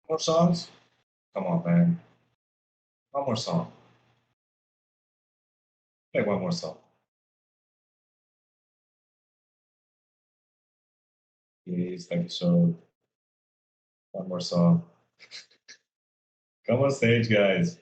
More songs? Come on, man. One more song. Play one more song. Please, thank you so. One more song. Come on stage, guys.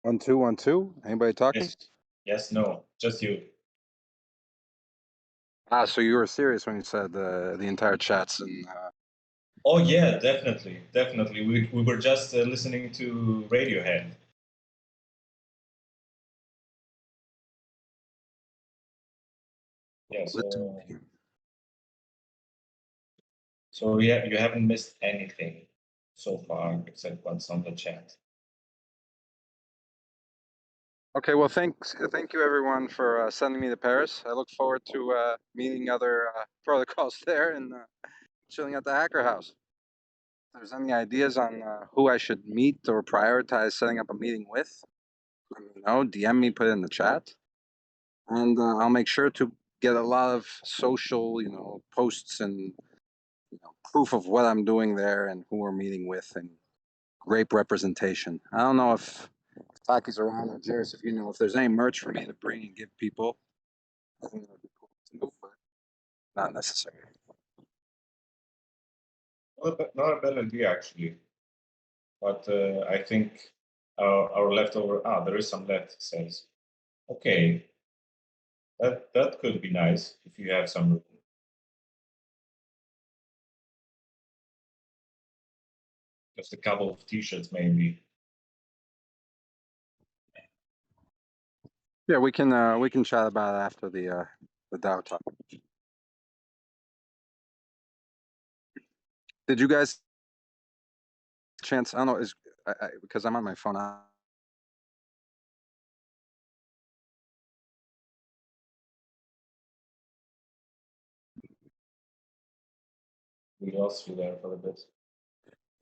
One, two, 1, 2. Anybody talking? Yes, yes, no, just you. Ah, so you were serious when you said the entire chat's and. Oh yeah, definitely, definitely. We were just listening to Radiohead. Yeah, so yeah, you haven't missed anything so far except what's on the chat. Okay, well, thank you everyone for sending me to Paris. I look forward to meeting other protocols there and chilling at the Hacker House. If there's any ideas on who I should meet or prioritize setting up a meeting with, let me know. DM me, put it in the chat, and I'll make sure to get a lot of social, posts and proof of what I'm doing there and who we're meeting with and grape representation. I don't know if Taki's around or Jairus, if you know if there's any merch for me to bring and give people. I think that would be cool to do, but not necessary. Not a bad idea actually, but I think our leftover. Ah, there is some left. It says, okay, that could be nice if you have some room. Just a couple of T-shirts, maybe. Yeah, we can chat about it after the DAO talk. Did you guys chance? I don't know, is because I'm on my phone. We lost you there for a bit.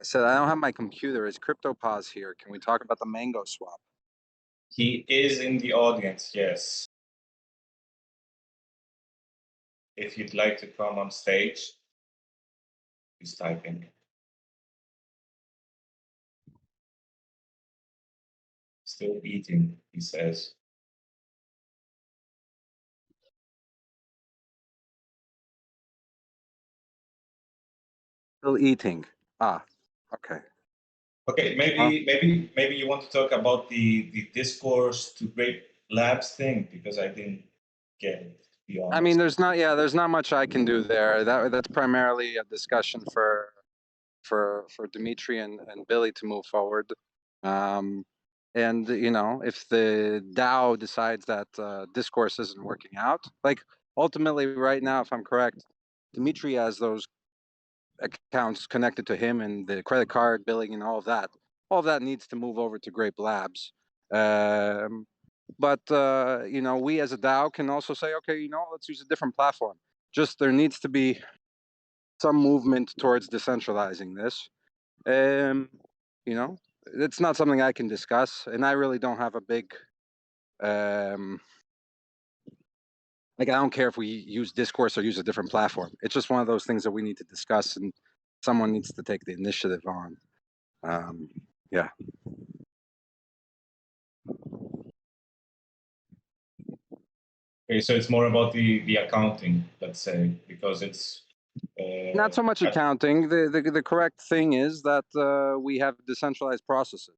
I said I don't have my computer. Is CryptoPause here? Can we talk about the mango swap? He is in the audience, yes. If you'd like to come on stage, he's typing. Still eating, he says. Still eating. Ah, okay. Okay, maybe you want to talk about the discourse to Grape Labs thing because I didn't get it. To be honest. I mean, there's not much I can do there. That's primarily a discussion for Dimitri and Billy to move forward. And if the DAO decides that discourse isn't working out, like ultimately right now, if I'm correct, Dimitri has those accounts connected to him and the credit card billing and all of that. All of that needs to move over to Grape Labs. But we as a DAO can also say, okay, let's use a different platform. Just there needs to be some movement towards decentralizing this. It's not something I can discuss, and I really don't have a big like I don't care if we use discourse or use a different platform. It's just one of those things that we need to discuss and someone needs to take the initiative on. Yeah. Okay, so it's more about the accounting, let's say, because it's Not so much accounting. The correct thing is that we have decentralized processes.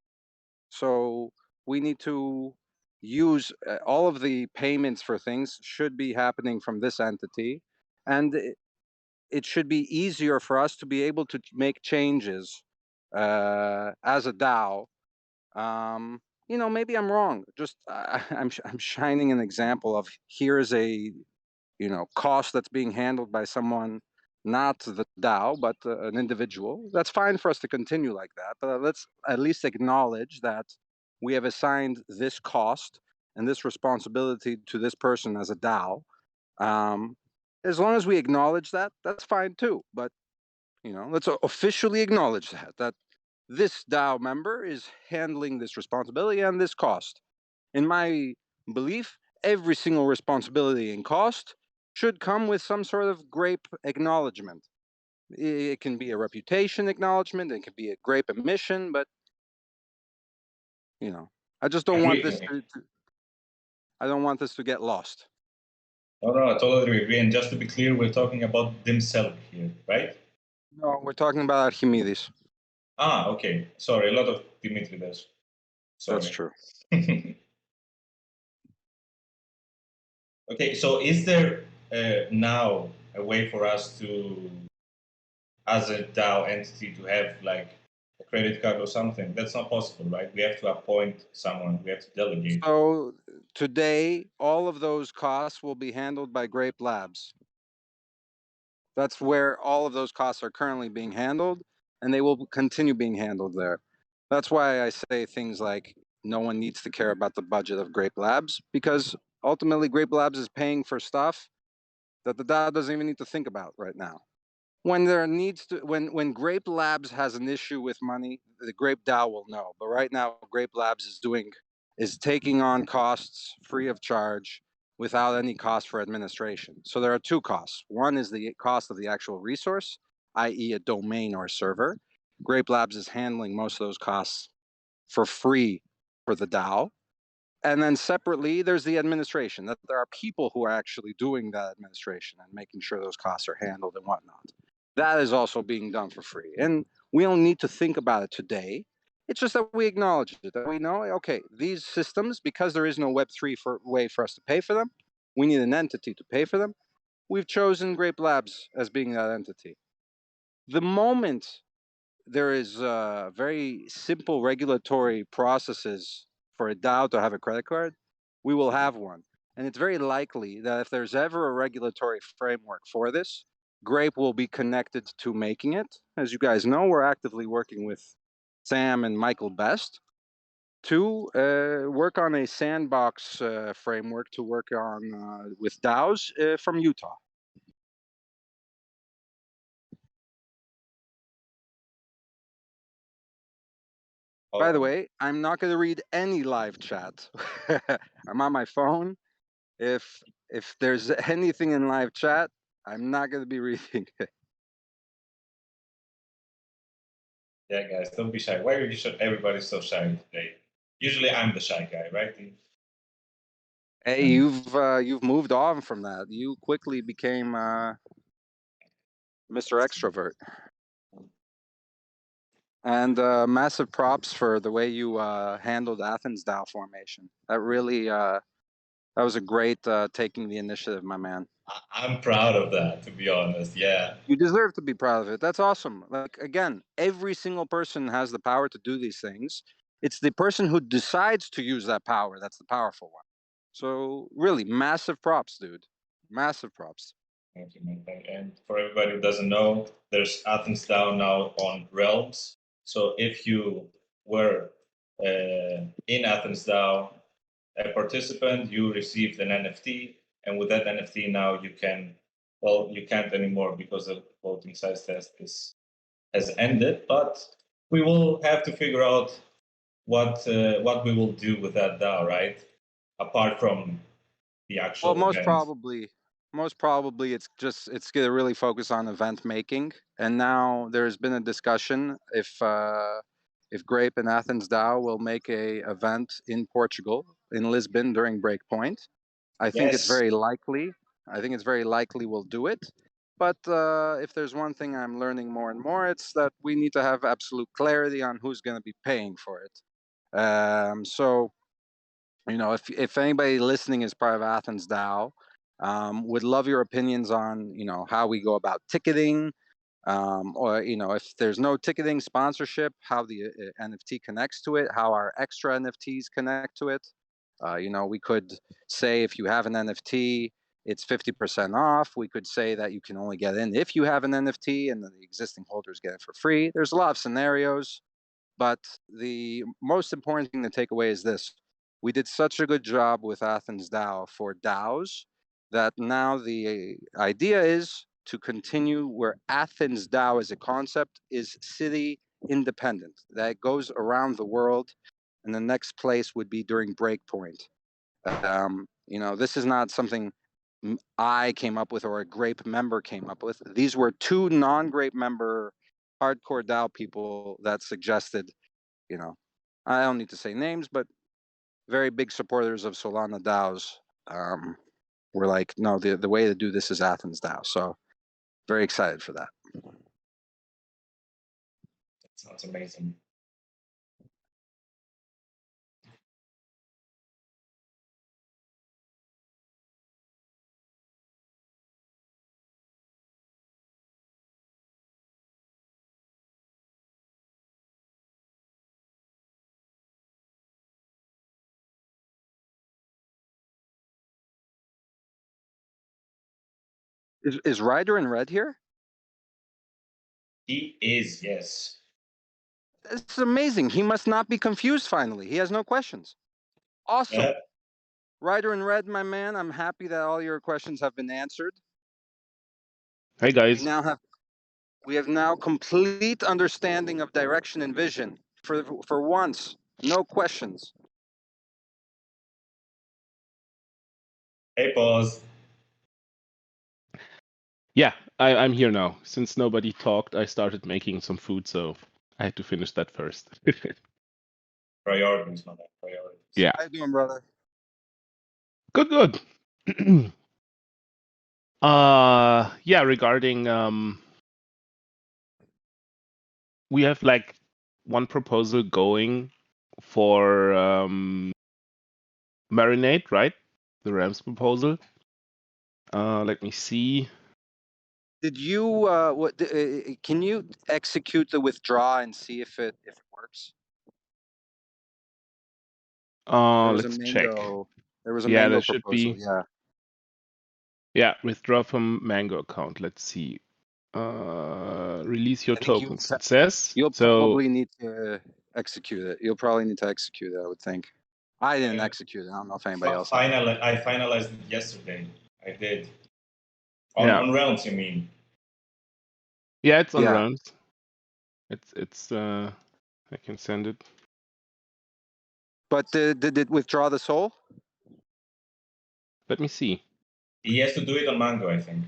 So we need to use all of the payments for things should be happening from this entity. And it should be easier for us to be able to make changes as a DAO. Maybe I'm wrong. Just I'm shining an example of here's a cost that's being handled by someone, not the DAO, but an individual. That's fine for us to continue like that. But let's at least acknowledge that we have assigned this cost and this responsibility to this person as a DAO. As long as we acknowledge that, that's fine too. But let's officially acknowledge that this DAO member is handling this responsibility and this cost. In my belief, every single responsibility and cost should come with some sort of grape acknowledgement. It can be a reputation acknowledgement, it can be a grape emission, but I just don't want this Agree. I don't want this to get lost. No, no, I totally agree. And just to be clear, we're talking about themselves here, right? No, we're talking about Archimedes. Ah, okay. Sorry, a lot of Dimitri there. That's Sorry. true. Okay, so is there now a way for us to, as a DAO entity, to have like a credit card or something? That's not possible, right? We have to appoint someone. We have to delegate. So today, all of those costs will be handled by Grape Labs. That's where all of those costs are currently being handled, and they will continue being handled there. That's why I say things like no one needs to care about the budget of Grape Labs, because ultimately Grape Labs is paying for stuff that the DAO doesn't even need to think about right now. When there needs to when Grape Labs has an issue with money, the Grape DAO will know. But right now, Grape Labs is taking on costs free of charge without any cost for administration. So there are two costs. One is the cost of the actual resource, i.e., a domain or a server. Grape Labs is handling most of those costs for free for the DAO. And then separately, there's the administration, that there are people who are actually doing that administration and making sure those costs are handled and whatnot. That is also being done for free. And we don't need to think about it today. It's just that we acknowledge it, that we know, okay, these systems, because there is no Web3 way for us to pay for them, we need an entity to pay for them. We've chosen Grape Labs as being that entity. The moment there is very simple regulatory processes for a DAO to have a credit card, we will have one. And it's very likely that if there's ever a regulatory framework for this, Grape will be connected to making it. As you guys know, we're actively working with Sam and Michael Best to work on a sandbox framework to work on with DAOs from Utah. By the Oh, way, I'm not going to read any live chat. I'm on my phone. If there's anything in live chat, I'm not going to be reading it. yeah, guys, don't be shy. Why are everybody so shy today? Usually I'm the shy guy, right? Hey, And you've moved on from that. You quickly became Mr. Extrovert. And massive props for the way you handled Athens DAO formation. That really that was a great taking the initiative, my man. I'm proud of that, to be honest. Yeah. You deserve to be proud of it. That's awesome. Like, again, every single person has the power to do these things. It's the person who decides to use that power that's the powerful one. So really, massive props, dude. Massive props. Thank you, man. And for everybody who doesn't know, there's Athens DAO now on Realms. So if you were in Athens DAO, a participant, you received an NFT, and with that NFT now you can, well, you can't anymore because the voting size test has ended. But we will have to figure out what we will do with that DAO, right? Apart from the Well, actual event. most probably it's gonna really focus on event making. And now there's been a discussion if Grape and Athens DAO will make a event in Portugal, in Lisbon during Breakpoint. I think it's Yes. very likely. I think it's very likely we'll do it. But if there's one thing I'm learning more and more, it's that we need to have absolute clarity on who's going to be paying for it. So if anybody listening is part of Athens DAO, would love your opinions on how we go about ticketing, or if there's no ticketing sponsorship, how the NFT connects to it, how our extra NFTs connect to it. We could say if you have an NFT, it's 50% off. We could say that you can only get in if you have an NFT, and then the existing holders get it for free. There's a lot of scenarios. But the most important thing to take away is this: we did such a good job with Athens DAO for DAOs that now the idea is to continue where Athens DAO as a concept is city independent. That goes around the world, and the next place would be during Breakpoint. This is not something I came up with or a Grape member came up with. These were two non-Grape member hardcore DAO people that suggested, I don't need to say names, but very big supporters of Solana DAOs. We're like, no, the way to do this is Athens DAO. So very excited for that. That sounds amazing. Is Ryder in red here? He is, yes. It's amazing. He must not be confused finally. He has no questions. Awesome. Yeah. Ryder in red, my man. I'm happy that all your questions have been answered. Hey guys. We have now complete understanding of direction and vision. For once, no questions. Hey, pause. Yeah, I'm here now. Since nobody talked, I started making some food, so I had to finish that first. Priorities, not priorities. Yeah. How you doing, brother? Good. Yeah, regarding we have like one proposal going for Marinate, right? The Rams proposal. Let me see. Did you can you execute the withdraw and see if it works? Let's check. There was a Yeah, mango there should proposal, be. yeah. Yeah, withdraw from Mango account. Let's see. Release your I think tokens. It says you'll so. probably need to execute it. You'll probably need to execute it, I would think. I didn't execute it. I don't know if anybody else has. I finalized it yesterday. I did. Yeah. On Realms, you mean? Yeah, it's on Yeah. Realms. It's I can send it. But did it withdraw the soul? Let me see. He has to do it on Mango, I think.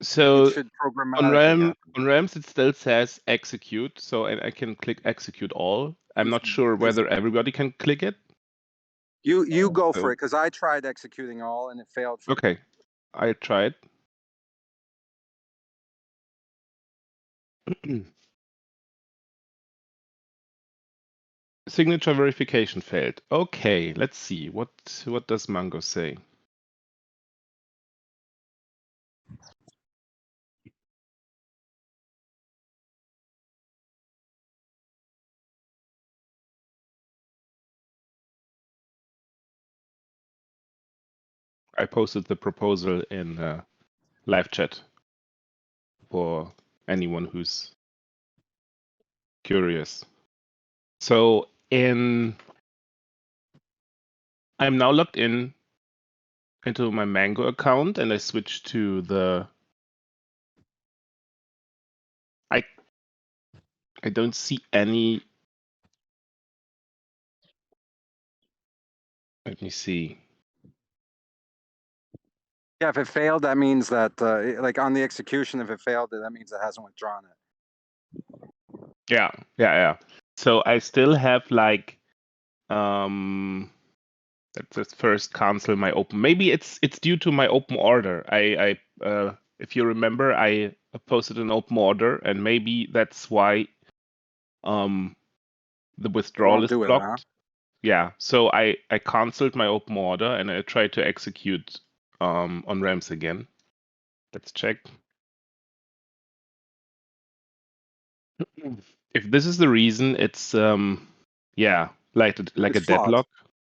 So It should programmatically happen. on Realms it still says execute, so I can click execute all. I'm not sure whether everybody can click it. You go So- for it, because I tried executing all and it failed for me. Okay, I tried. Signature verification failed. Okay, let's see. What does Mango say? I posted the proposal in live chat for anyone who's curious. So I'm now logged in into my Mango account, and I switch to the. I don't see any. Let me see. Yeah, if it failed, that means that, like on the execution, if it failed, that means it hasn't withdrawn it. Yeah. So I still have like, let's first cancel my open. Maybe it's due to my open order. If you remember, I posted an open order, and maybe that's why the withdrawal is blocked. Huh? Yeah. So I canceled my open order and I tried to execute on Rams again. Let's check. If this is the reason, it's yeah, like It's a flawed. deadlock.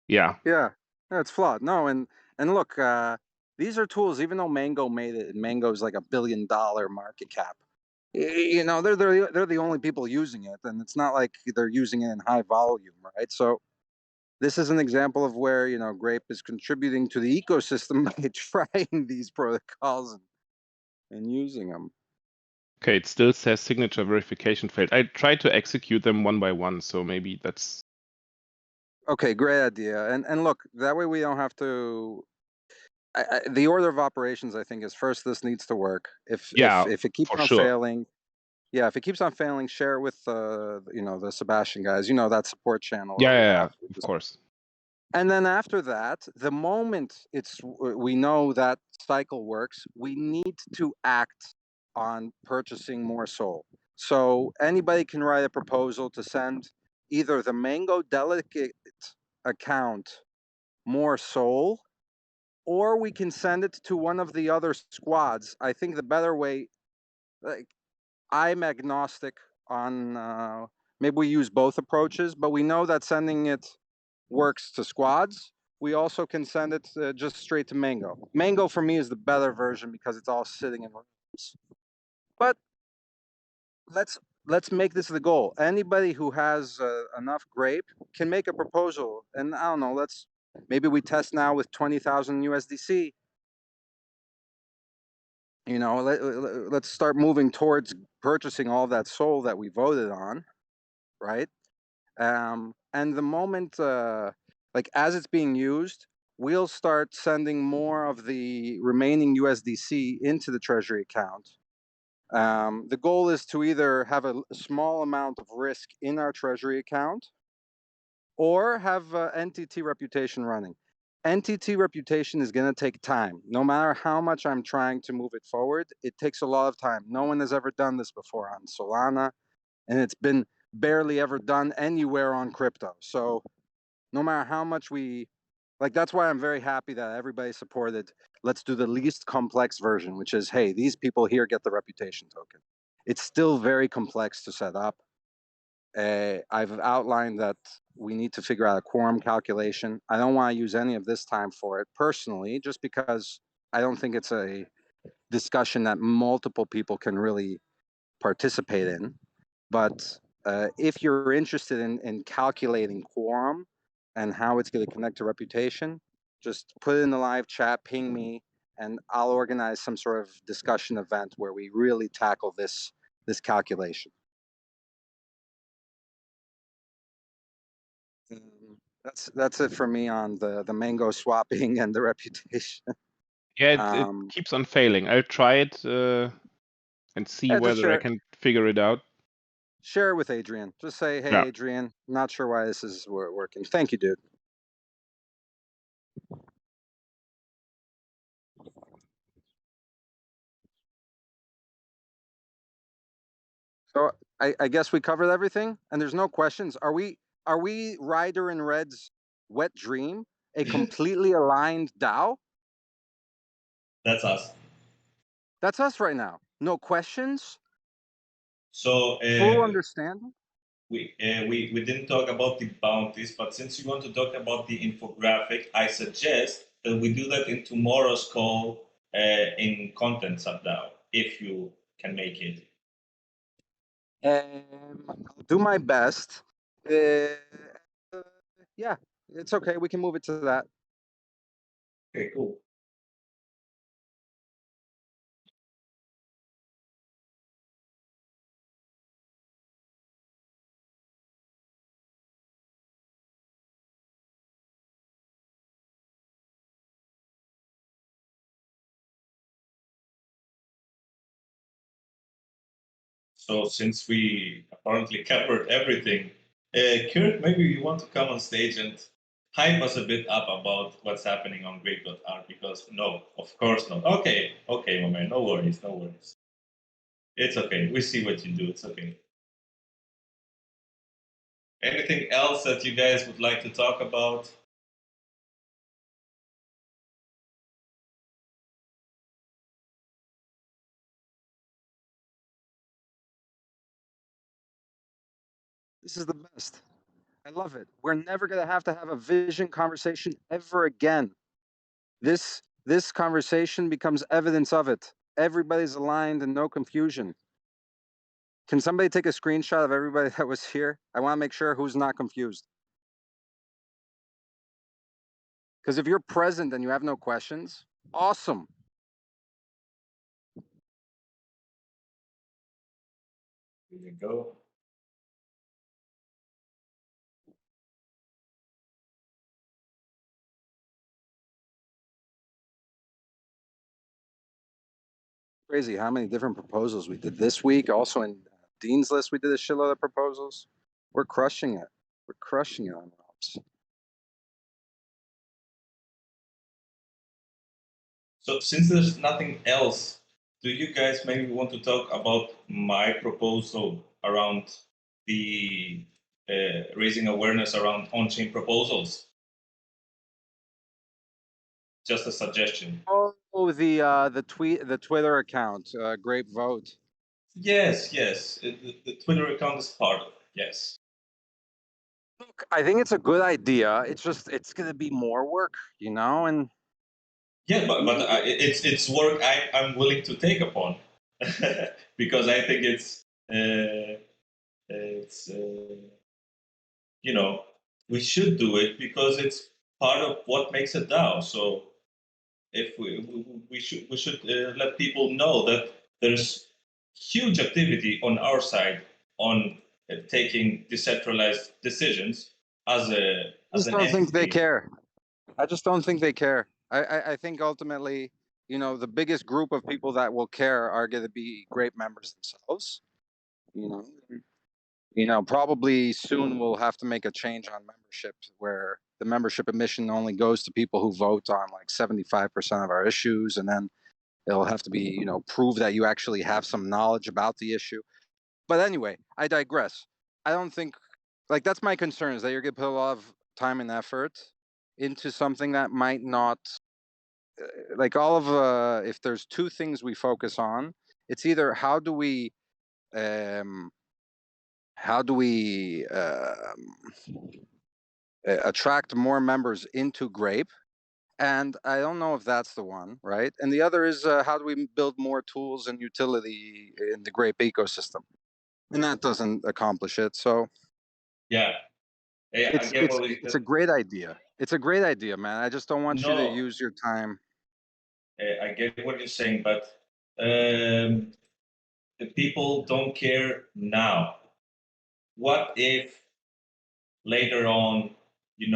Yeah. Yeah, it's flawed. No, and look, these are tools. Even though Mango made it, and Mango's like $1 billion market cap. They're the only people using it, and it's not like they're using it in high volume, right? So this is an example of where Grape is contributing to the ecosystem by trying these protocols and using them. Okay, it still says signature verification failed. I tried to execute them one by one, so maybe that's Okay, great idea. And look, that way we don't have to. The order of operations, I think, is first this needs to work. If yeah, it keeps for on sure. failing, yeah, if it keeps on failing, share it with the Sebastian guys. You know, that support channel Yeah, where we yeah, have. yeah, of course. And then after that, the moment we know that cycle works, we need to act on purchasing more Sol. So anybody can write a proposal to send either the Mango Delegate account more Sol, or we can send it to one of the other squads. I think the better way, like, I'm agnostic on maybe we use both approaches, but we know that sending it works to squads. We also can send it just straight to Mango. Mango for me is the better version because it's all sitting in rooms. But let's make this the goal. Anybody who has enough grape can make a proposal, and I don't know. Maybe we test now with 20,000 USDC. You know, let's start moving towards purchasing all that Sol that we voted on, right? And the moment, like as it's being used, we'll start sending more of the remaining USDC into the treasury account. The goal is to either have a small amount of risk in our treasury account or have NTT reputation running. NTT reputation is going to take time. No matter how much I'm trying to move it forward, it takes a lot of time. No one has ever done this before on Solana, and it's been barely ever done anywhere on crypto. So no matter how much that's why I'm very happy that everybody supported, let's do the least complex version, which is, hey, these people here get the reputation token. It's still very complex to set up. I've outlined that we need to figure out a quorum calculation. I don't want to use any of this time for it personally, just because I don't think it's a discussion that multiple people can really participate in. But if you're interested in calculating quorum and how it's going to connect to reputation, just put it in the live chat, ping me, and I'll organize some sort of discussion event where we really tackle this calculation. That's it for me on the Mango swapping and the reputation. Yeah, it keeps on failing. I'll try it and see Yeah, just whether I can figure it out. share it with Adrian. Just say, hey, Yeah. Adrian, not sure why this is working. Thank you, dude. So I guess we covered everything, and there's no questions. Are we Ryder and Red's wet dream a completely aligned DAO? That's us. That's us right now. No questions. So Full understanding. we didn't talk about the bounties, but since you want to talk about the infographic, I suggest that we do that in tomorrow's call in Content SubDAO, if you can make it. I'll do my best. Yeah, it's okay. We can move it to that. Okay, cool. So since we apparently covered everything, Kurt, maybe you want to come on stage and hype us a bit up about what's happening on Grape.art, because no, of course not. Okay, my man, no worries. It's okay. We see what you do. It's okay. Anything else that you guys would like to talk about? This is the best. I love it. We're never going to have a vision conversation ever again. This conversation becomes evidence of it. Everybody's aligned and no confusion. Can somebody take a screenshot of everybody that was here? I want to make sure who's not confused. Because if you're present and you have no questions, awesome. Here you go. Crazy how many different proposals we did this week. Also in Dean's list, we did a shitload of proposals. We're crushing it. We're crushing it on ops. So since there's nothing else, do you guys maybe want to talk about my proposal around the raising awareness around on-chain proposals? Just a suggestion. Oh, the Twitter account, Grape Vote. Yes, the Twitter account is part of it. Yes. Look, I think it's a good idea. It's just it's gonna be more work, you know, and Yeah, but it's work I'm willing to take upon because I think it's you know, we should do it because it's part of what makes a DAO. So if we should let people know that there's huge activity on our side on taking decentralized decisions as I just an don't think they entity. care. I just don't think they care. I think ultimately, you know, the biggest group of people that will care are going to be Grape members themselves. You know, probably soon we'll have to make a change on membership where the membership admission only goes to people who vote on like 75% of our issues, and then it'll have to be, you know, prove that you actually have some knowledge about the issue. But anyway, I digress. I don't think, like, that's my concern, is that you're going to put a lot of time and effort into something that might not, like, all of if there's two things we focus on, it's either um how do we attract more members into Grape, and I don't know if that's the one, right? And the other is how do we build more tools and utility in the Grape ecosystem, and that doesn't accomplish it. So Yeah, I it's get it's what we it's a great idea. It's a great idea, man. I just don't want you to no, use your time. I get what you're saying, but the people don't care now. What if later on, the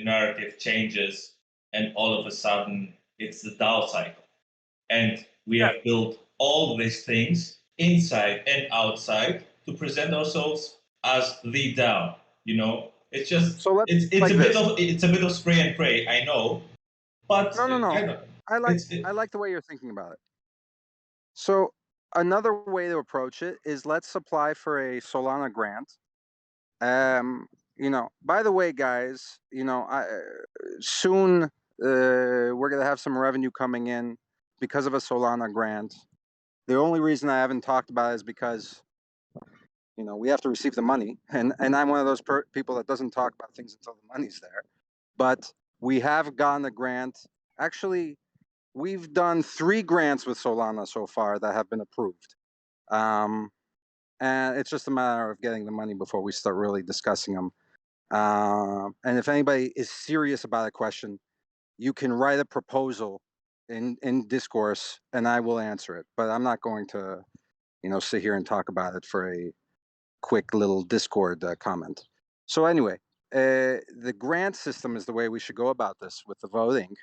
narrative changes and all of a sudden it's the DAO cycle. And we Yeah. have built all these things inside and outside to present ourselves as the DAO. It's just So let's it's like this. a bit of spray and pray, I know, but No. I don't. I like the way you're thinking about it. So another way to approach it is let's apply for a Solana grant. By the way, guys, soon we're gonna have some revenue coming in because of a Solana grant. The only reason I haven't talked about it is because we have to receive the money, and I'm one of those people that doesn't talk about things until the money's there. But we have gotten a grant. Actually, we've done 3 grants with Solana so far that have been approved. And it's just a matter of getting the money before we start really discussing them. And if anybody is serious about a question, you can write a proposal in discourse, and I will answer it. But I'm not going to, sit here and talk about it for a quick little Discord comment. So anyway, the grant system is the way we should go about this with the voting,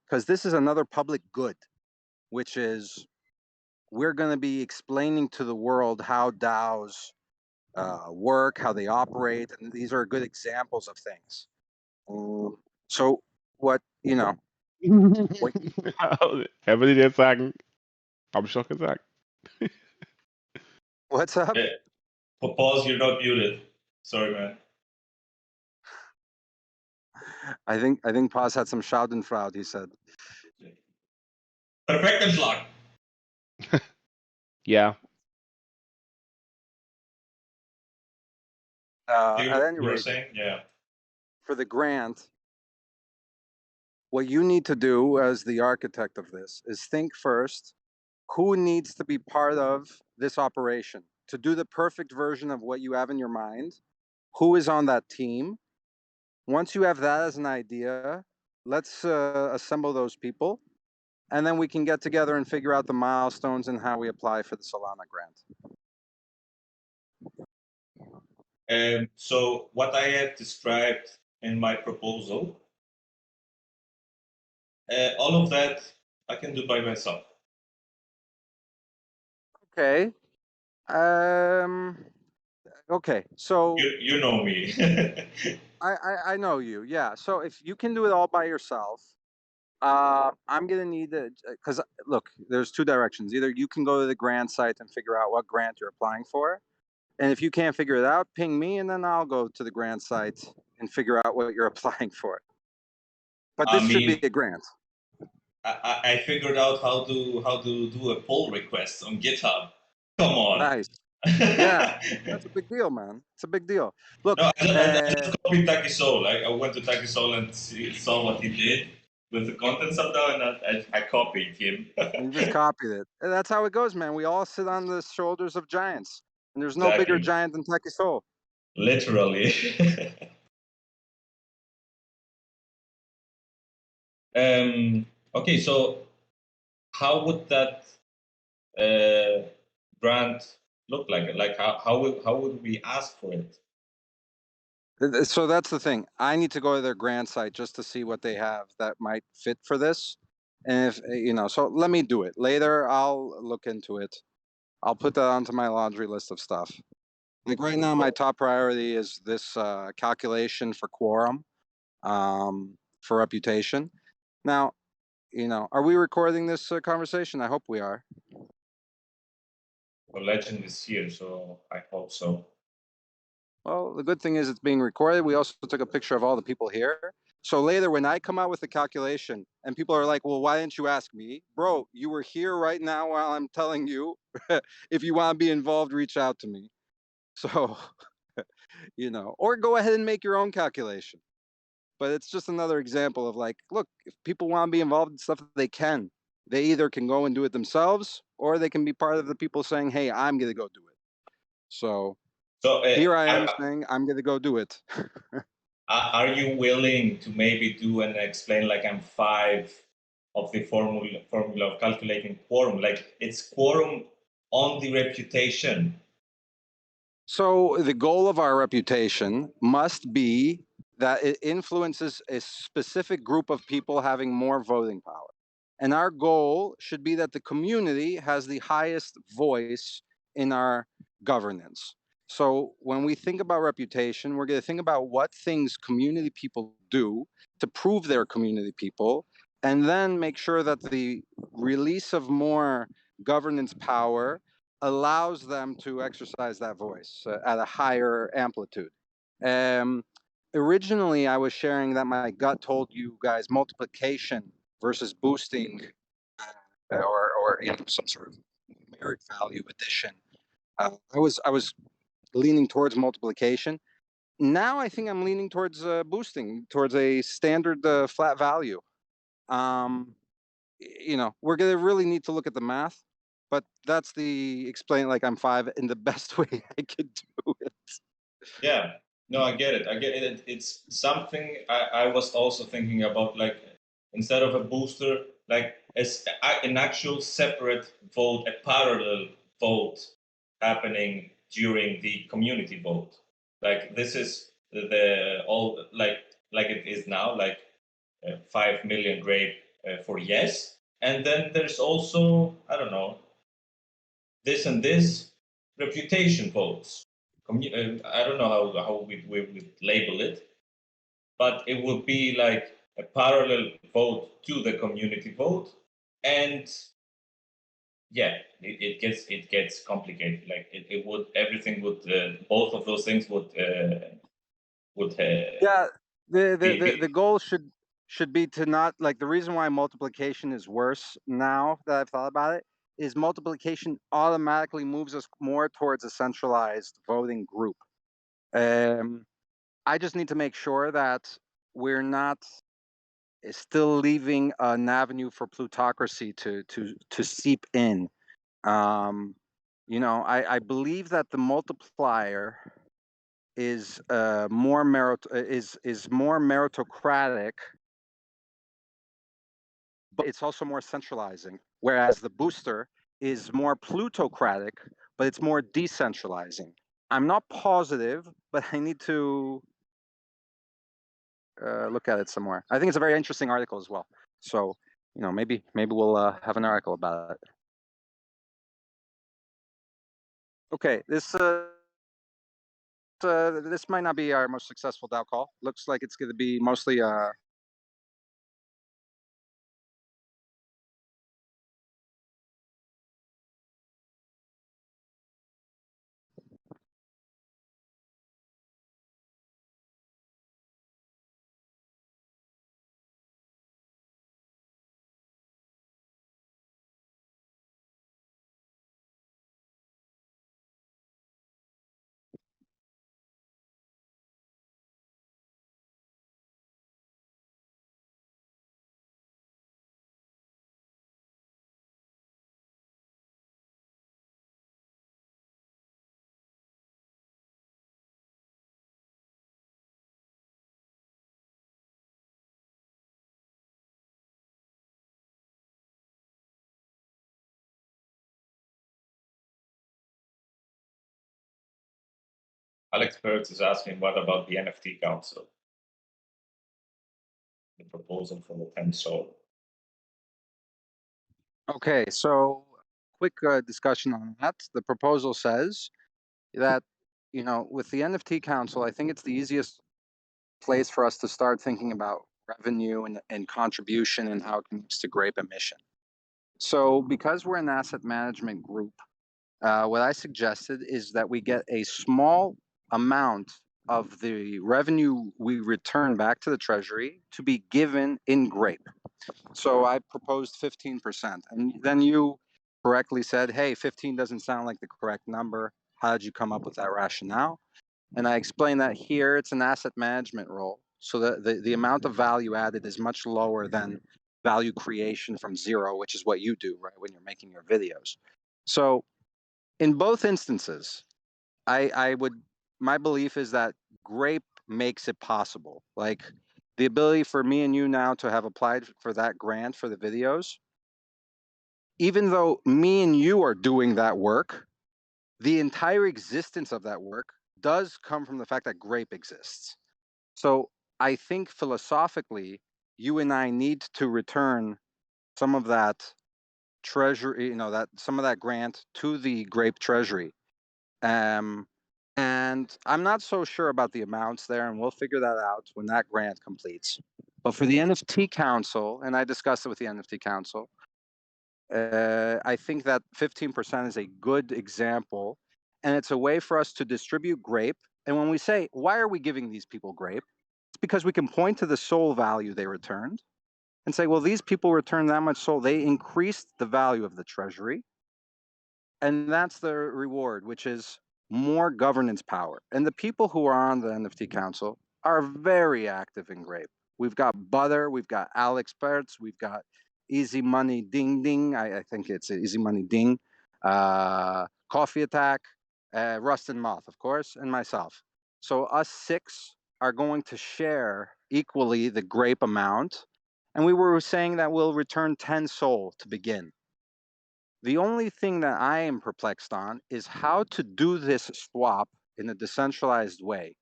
because this is another public good, which is we're going to be explaining to the world how DAOs work, how they operate, and these are good examples of things. So what, Er würde jetzt sagen, habe ich doch gesagt. what's up? Pause, you're not muted. Sorry, man. I think Paz had some Schadenfreude, he said. Perfektenschlag. Yeah. At any You were rate, saying? Yeah. for the grant, what you need to do as the architect of this is think first, who needs to be part of this operation to do the perfect version of what you have in your mind? Who is on that team? Once you have that as an idea, let's assemble those people, and then we can get together and figure out the milestones and how we apply for the Solana grant. So what I have described in my proposal, all of that I can do by myself. Okay. Okay. So You know me. I know you. Yeah. So if you can do it all by yourself, I'm gonna need to, because look, there's two directions. Either you can go to the grant site and figure out what grant you're applying for, and if you can't figure it out, ping me, and then I'll go to the grant site and figure out what you're applying for. But I this should be mean, a grant. I figured out how to do a pull request on GitHub. Come on. Nice. Yeah, that's a big deal, man. It's a big deal. Look, No, I just copied Taki Soul. I went to Taki Soul and saw what he did with the content somehow, and I copied him. you just copied it. And that's how it goes, man. We all sit on the shoulders of giants, and there's no bigger Exactly. giant than Taki Soul. Literally. Okay, so how would that grant look like? Like how would we ask for it? So that's the thing. I need to go to their grant site just to see what they have that might fit for this. And if so let me do it later. I'll look into it. I'll put that onto my laundry list of stuff. Like right now, my top priority is this calculation for quorum, for reputation. Now, are we recording this conversation? I hope we are. The legend is here, so I hope so. Well, the good thing is it's being recorded. We also took a picture of all the people here. So later, when I come out with the calculation and people are like, well, why didn't you ask me? Bro, you were here right now while I'm telling you. If you want to be involved, reach out to me. So, or go ahead and make your own calculation. But it's just another example of like, look, if people want to be involved in stuff, they can. They either can go and do it themselves, or they can be part of the people saying, hey, I'm going to go do it. So here I am saying, I'm going to go do it. Are you willing to maybe do and explain like I'm 5 of the formula of calculating quorum? Like it's quorum on the reputation. So the goal of our reputation must be that it influences a specific group of people having more voting power. And our goal should be that the community has the highest voice in our governance. So when we think about reputation, we're going to think about what things community people do to prove they're community people, and then make sure that the release of more governance power allows them to exercise that voice at a higher amplitude. Originally, I was sharing that my gut told you guys multiplication versus boosting, or some sort of numeric value addition. I was leaning towards multiplication. Now I think I'm leaning towards boosting, towards a standard flat value. We're gonna really need to look at the math, but that's the explain like I'm 5 in the best way I could do it. Yeah, no, I get it. I get it. It's something I was also thinking about, like instead of a booster, like an actual separate vote, a parallel vote happening during the community vote. Like this is the all like it is now, like 5 million grape for yes, and then there's also I don't know this and this reputation votes. I don't know how we would label it, but it would be like a parallel vote to the community vote, and yeah, it gets complicated. Like it would everything would both of those things would Yeah, be the goal should be to not like the reason why multiplication is worse now that I've thought about it is multiplication automatically moves us more towards a centralized voting group. I just need to make sure that we're not still leaving an avenue for plutocracy to seep in. I believe that the multiplier is more meritocratic, but it's also more centralizing. Whereas the booster is more plutocratic, but it's more decentralizing. I'm not positive but I need to look at it some more. I think it's a very interesting article as well. So, you know, maybe we'll have an article about it. Okay, this might not be our most successful DAO call. Looks like it's going to be mostly Alex Pertz is asking, what about the NFT Council? The proposal for the 10 Sol. Okay, so quick discussion on that. The proposal says that, you know, with the NFT Council, I think it's the easiest place for us to start thinking about revenue and contribution and how it connects to Grape emission. So because we're an asset management group, what I suggested is that we get a small amount of the revenue we return back to the treasury to be given in Grape. So I proposed 15%. And then you correctly said, hey, 15 doesn't sound like the correct number. How did you come up with that rationale? And I explained that here it's an asset management role. So the amount of value added is much lower than value creation from zero, which is what you do, right, when you're making your videos. So in both instances, my belief is that Grape makes it possible. Like the ability for me and you now to have applied for that grant for the videos, even though me and you are doing that work, the entire existence of that work does come from the fact that Grape exists. So I think philosophically, you and I need to return some of that treasury, you know, that some of that grant to the Grape treasury. And I'm not so sure about the amounts there, and we'll figure that out when that grant completes. But for the NFT Council, and I discussed it with the NFT Council, I think that 15% is a good example, and it's a way for us to distribute Grape. And when we say, why are we giving these people Grape? It's because we can point to the SOL value they returned and say, well, these people returned that much SOL. They increased the value of the treasury. And that's the reward, which is more governance power. And the people who are on the NFT Council are very active in Grape. We've got Butter, we've got Alex Pertz, we've got Easy Money Ding Ding. I think it's Easy Money Ding, Coffee Attack, Rust and Moth, of course, and myself. So us six are going to share equally the Grape amount. And we were saying that we'll return 10 SOL to begin. The only thing that I am perplexed on is how to do this swap in a decentralized way.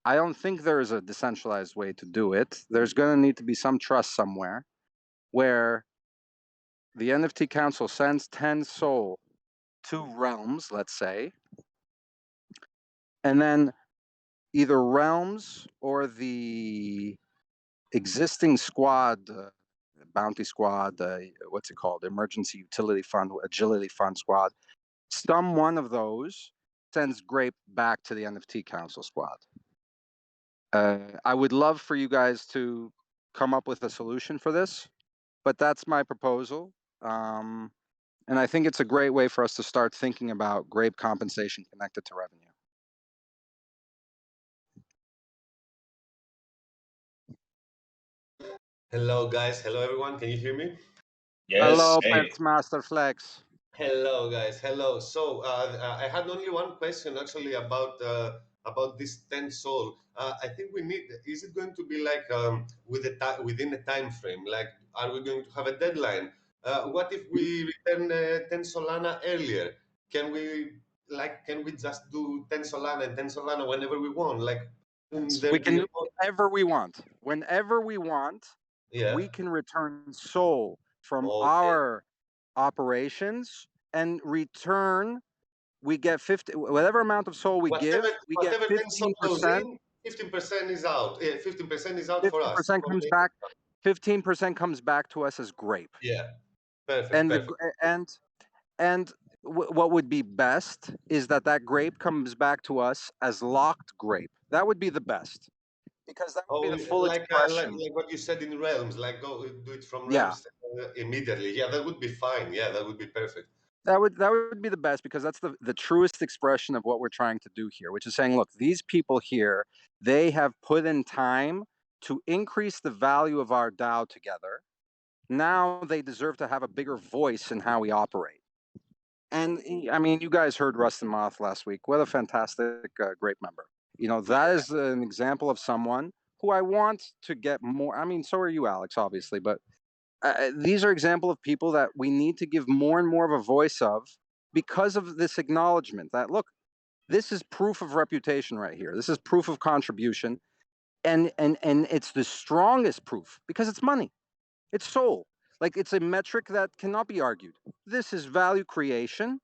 I don't think there is a decentralized way to do it. There's going to need to be some trust somewhere where the NFT Council sends 10 SOL to Realms, let's say, and then either Realms or the existing squad, Bounty Squad, what's it called? Emergency Utility Fund, Agility Fund Squad, some one of those sends Grape back to the NFT Council squad. I would love for you guys to come up with a solution for this, but that's my proposal. And I think it's a great way for us to start thinking about Grape compensation connected to revenue. Hello, guys. Hello, everyone. Can you hear me? Yes. Hello, Hey. Pets Master Flex. Hello, guys. Hello. So I had only one question actually about this 10 Sol. I think we need. Is it going to be like within a time frame? Like, are we going to have a deadline? What if we return 10 Solana earlier? Can we like, can we just do 10 Solana and 10 Solana whenever we want? Like, We can do whatever we want. Whenever we want, yeah. we can return SOL from Okay. our operations and return. We get 50, whatever amount of SOL we give, we get Whatever 10 Sol goes 15%. in, 15% is out. Yeah, 15% is out for us. 15% comes Okay. back. 15% comes back to us as Grape. Yeah. Perfect. And Perfect. and what would be best is that Grape comes back to us as locked Grape. That would be the best, because that would be Oh, the full expression. like what you said in Realms, like go do it from Yeah, Realms immediately. Yeah, that would be fine. Yeah, that would be perfect. that would be the best, because that's the truest expression of what we're trying to do here, which is saying, look, these people here, they have put in time to increase the value of our DAO together. Now they deserve to have a bigger voice in how we operate. And I mean, you guys heard Rustin Moth last week. What a fantastic Grape member. You know, that is an example of someone who I want to get more. I mean, so are you, Alex, obviously, but these are example of people that we need to give more and more of a voice of, because of this acknowledgement that, look, this is proof of reputation right here. This is proof of contribution. And it's the strongest proof, because it's money. It's SOL. Like, it's a metric that cannot be argued. This is value creation.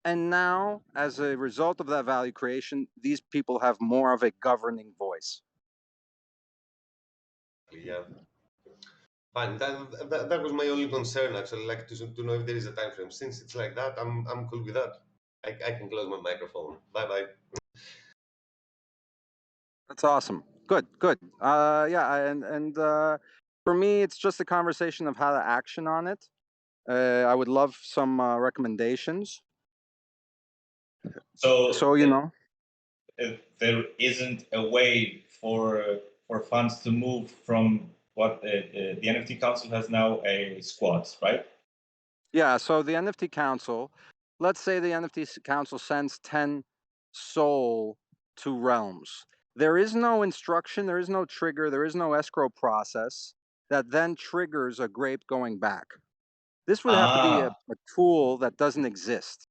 And now, as a result of that value creation, these people have more of a governing voice. Yeah. Fine. That was my only concern, actually, like to know if there is a time frame. Since it's like that, I'm cool with that. I can close my microphone. Bye bye. That's awesome. Good, good. Yeah, and for me, it's just a conversation of how to action on it. I would love some recommendations. So, you know, there isn't a way for funds to move from what the NFT Council has now a squad, right? yeah. So the NFT Council, let's say the NFT Council sends 10 SOL to Realms. There is no instruction, there is no trigger, there is no escrow process that then triggers a Grape going back. This would have to be a tool that doesn't exist.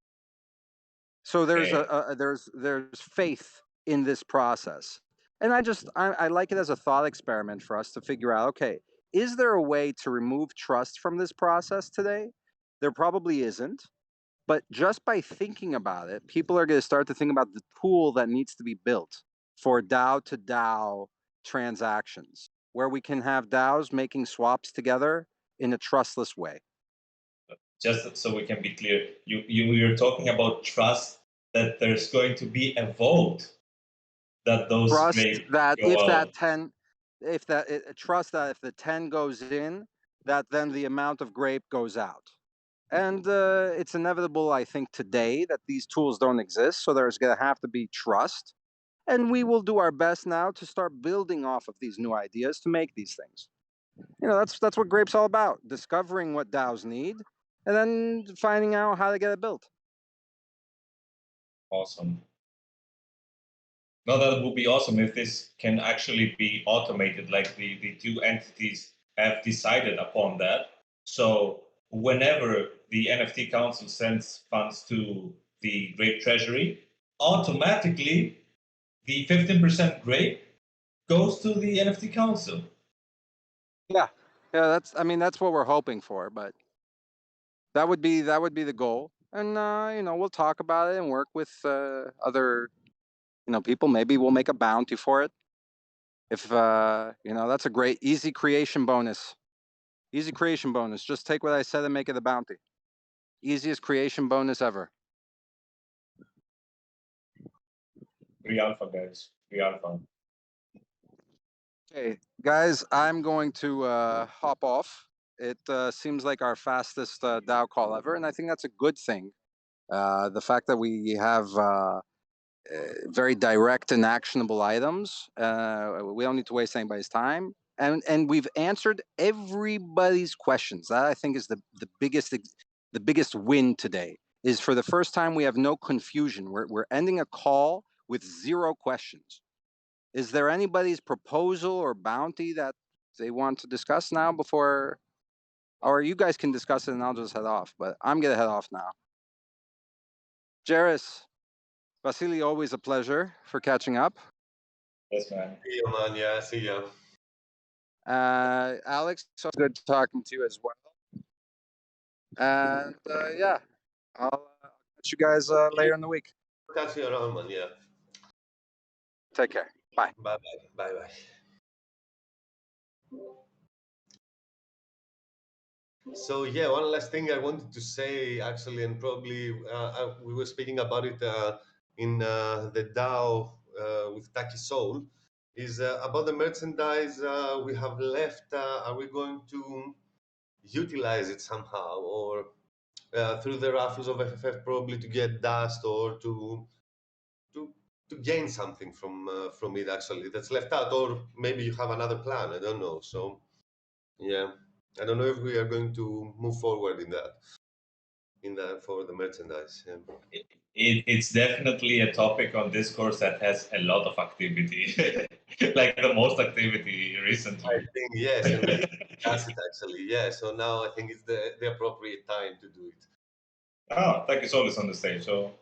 So there's Okay. there's faith in this process, and I like it as a thought experiment for us to figure out, okay, is there a way to remove trust from this process today? There probably isn't, but just by thinking about it, people are going to start to think about the tool that needs to be built for DAO to DAO transactions, where we can have DAOs making swaps together in a trustless way. Just so we can be clear, you're talking about trust, that there's going to be a vote that those Trust grades that go if that out. 10, if that trust that if the 10 goes in, that then the amount of Grape goes out. And it's inevitable, I think, today that these tools don't exist. So there's going to have to be trust. And we will do our best now to start building off of these new ideas to make these things. You know, that's what Grape's all about: discovering what DAOs need, and then finding out how to get it built. Awesome. No, that would be awesome if this can actually be automated, like the two entities have decided upon that. So whenever the NFT Council sends funds to the Grape Treasury, automatically the 15% Grape goes to the NFT Council. Yeah, yeah. I mean, that's what we're hoping for, but that would be the goal. And you know, we'll talk about it and work with other, you know, people. Maybe we'll make a bounty for it. If you know, that's a great easy creation bonus. Easy creation bonus. Just take what I said and make it a bounty. Easiest creation bonus ever. Free alpha, guys. Free alpha. Okay, guys, I'm going to hop off. It seems like our fastest DAO call ever, and I think that's a good thing. The fact that we have very direct and actionable items. We don't need to waste anybody's time, and we've answered everybody's questions. That, I think, is the biggest win today. Is for the first time we have no confusion. We're ending a call with 0 questions. Is there anybody's proposal or bounty that they want to discuss now before, or you guys can discuss it and I'll just head off? But I'm gonna head off now. Jairus, Vasily, always a pleasure for catching up. Yes, man. See you, man. Yeah, see you. Alex, so good talking to you as well. And yeah, I'll catch you guys later in the week. Catch you around, man. Yeah. Take care. Bye. Bye bye. Bye bye. So yeah, one last thing I wanted to say actually, and probably we were speaking about it in the DAO with Taki Soul, is about the merchandise we have left. Are we going to utilize it somehow, or through the raffles of FFF probably to get dust or to to gain something from it actually that's left out, or maybe you have another plan. I don't know. So yeah, I don't know if we are going to move forward in that for the merchandise. Yeah. It's definitely a topic on Discourse that has a lot of activity, like the most activity I recently. think yes, and we need to discuss it actually. Yeah, so now I think it's the appropriate time to do it. Oh, thank you, Solis on the stage. So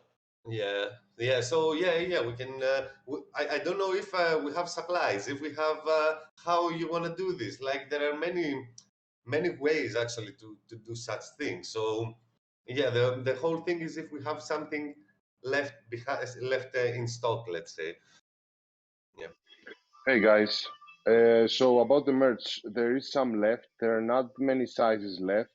Yeah, yeah. So yeah, we can. I don't know if we have supplies. If we have, how you want to do this? Like there are many ways actually to do such things. So yeah, the whole thing is if we have something left behind, left in stock, let's say. Yeah. Hey guys, so about the merch, there is some left. There are not many sizes left,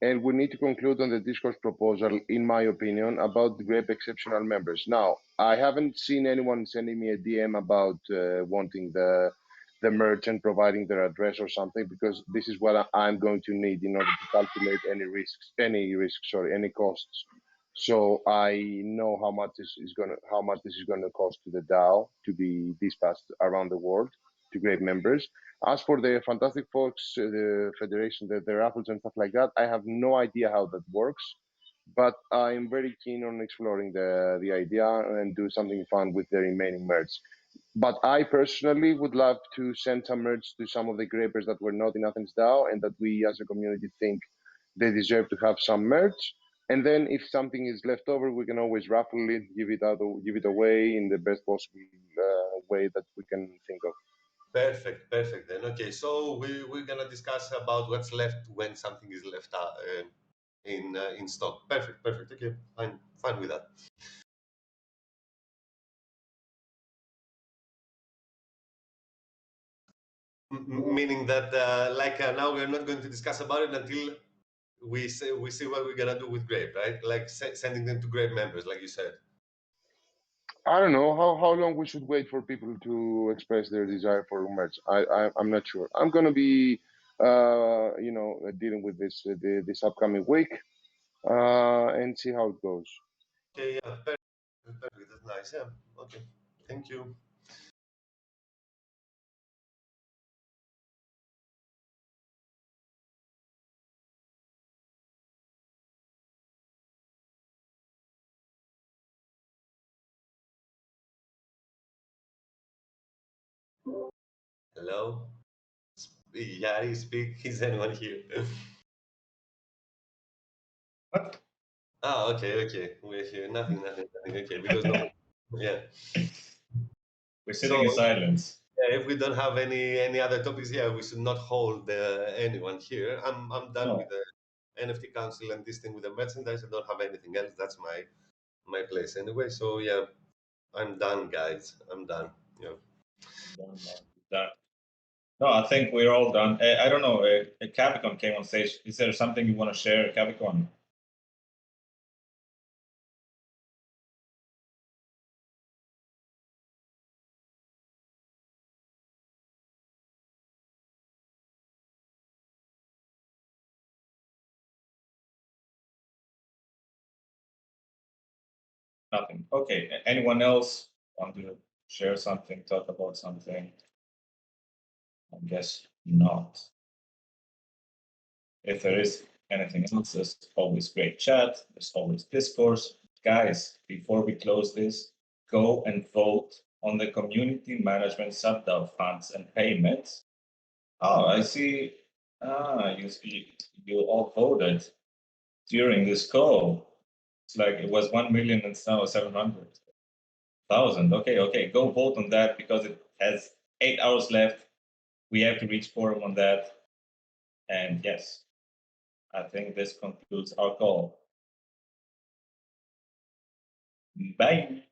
and we need to conclude on the discourse proposal, in my opinion, about the Grape exceptional members. Now, I haven't seen anyone sending me a DM about wanting the merch and providing their address or something, because this is what I'm going to need in order to calculate any costs. So I know how much this is gonna cost to the DAO to be dispatched around the world to Grape members. As for the Fantastic Folks Federation, the raffles and stuff like that, I have no idea how that works, but I'm very keen on exploring the idea and do something fun with the remaining merch. But I personally would love to send some merch to some of the Grapers that were not in Athens DAO and that we as a community think they deserve to have some merch. And then if something is left over, we can always raffle it, give it away in the best possible way that we can think of. Perfect, perfect. Then okay, so we're gonna discuss about what's left when something is left in stock. Perfect, perfect. Okay, fine with that. Meaning that now we're not going to discuss about it until we see what we're gonna do with Grape, right? Like sending them to Grape members, like you said. I don't know how long we should wait for people to express their desire for merch. I'm not sure. I'm gonna be dealing with this this upcoming week and see how it goes. Okay, yeah, perfect, perfect. That's nice. Yeah, okay. Thank you. Hello, Yari, speak. Is anyone here? what? Ah, okay, okay. We're here. Nothing. Okay, because no. Yeah. We're So sitting in silence. yeah, if we don't have any other topics, yeah, we should not hold anyone here. I'm done with No. the NFT Council and this thing with the merchandise. I don't have anything else. That's my place anyway. So yeah, I'm done, guys. I'm done. Yeah. Done, man. Done. No, I think we're all done. I don't know. Capicon came on stage. Is there something you want to share, Capicon? Nothing. Okay. Anyone else want to share something, talk about something? I guess not. If there is anything else, there's always great chat. There's always discourse. Guys, before we close this, go and vote on the community management sub-DAO funds and payments. Oh, I see. You all voted during this call. It's like it was 1 million and now 700. 1,000. Okay. Go vote on that because it has 8 hours left. We have to reach quorum on that. And yes, I think this concludes our call. Bye.